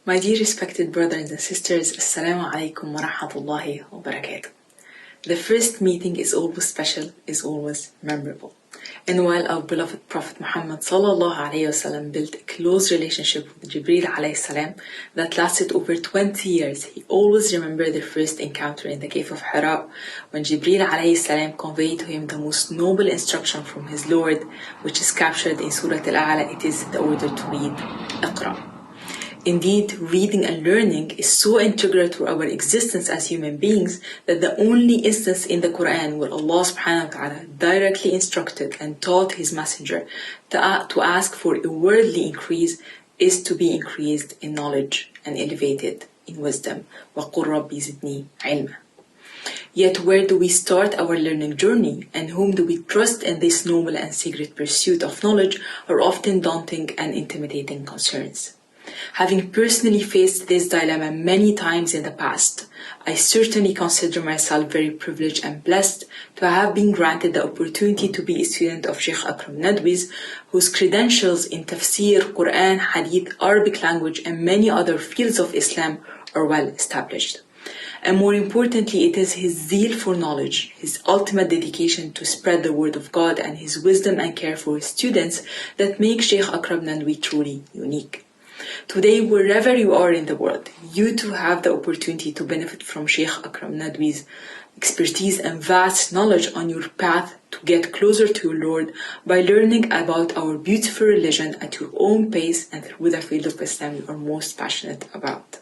My dear respected brothers and sisters, Assalamu alaikum wa rahmatullahi wa barakatuh. The first meeting is always special, is always memorable. And while our beloved Prophet Muhammad sallallahu alayhi wasallam built a close relationship with Jibreel alayhi salam that lasted over 20 years, he always remembered their first encounter in the cave of Hira when Jibreel alayhi salam conveyed to him the most noble instruction from his Lord, which is captured in Surah Al-A'la. It is the order to read, Iqra. Indeed, reading and learning is so integral to our existence as human beings that the only instance in the Quran where Allah subhanahu wa ta'ala directly instructed and taught His Messenger to ask for a worldly increase is to be increased in knowledge and elevated in wisdom. وَقُلْ رَبِّ زِدْنِي عِلْمًا. Yet where do we start our learning journey, and whom do we trust in this noble and secret pursuit of knowledge are often daunting and intimidating concerns. Having personally faced this dilemma many times in the past, I certainly consider myself very privileged and blessed to have been granted the opportunity to be a student of Sheikh Akram Nadwi's, whose credentials in tafsir, Quran, Hadith, Arabic language and many other fields of Islam are well established. And more importantly, it is his zeal for knowledge, his ultimate dedication to spread the word of God, and his wisdom and care for his students that make Sheikh Akram Nadwi truly unique. Today, wherever you are in the world, you too have the opportunity to benefit from Sheikh Akram Nadwi's expertise and vast knowledge on your path to get closer to your Lord by learning about our beautiful religion at your own pace and through the field of Islam you are most passionate about.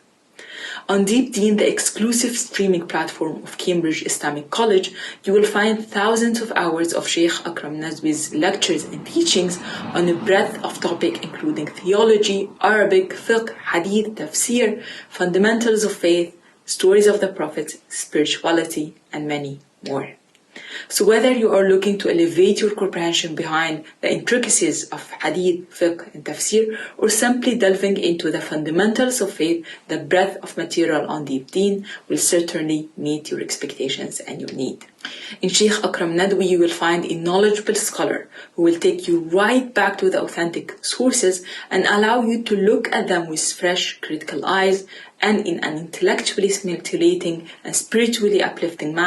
On DeepDeen, the exclusive streaming platform of Cambridge Islamic College, you will find thousands of hours of Sheikh Akram Nadwi's lectures and teachings on a breadth of topics including theology, Arabic, fiqh, hadith, tafsir, fundamentals of faith, stories of the Prophet, spirituality, and many more. So whether you are looking to elevate your comprehension behind the intricacies of hadith, fiqh, and tafsir, or simply delving into the fundamentals of faith, the breadth of material on DeepDeen will certainly meet your expectations and your need. In Sheikh Akram Nadwi, you will find a knowledgeable scholar who will take you right back to the authentic sources and allow you to look at them with fresh, critical eyes and in an intellectually stimulating and spiritually uplifting manner.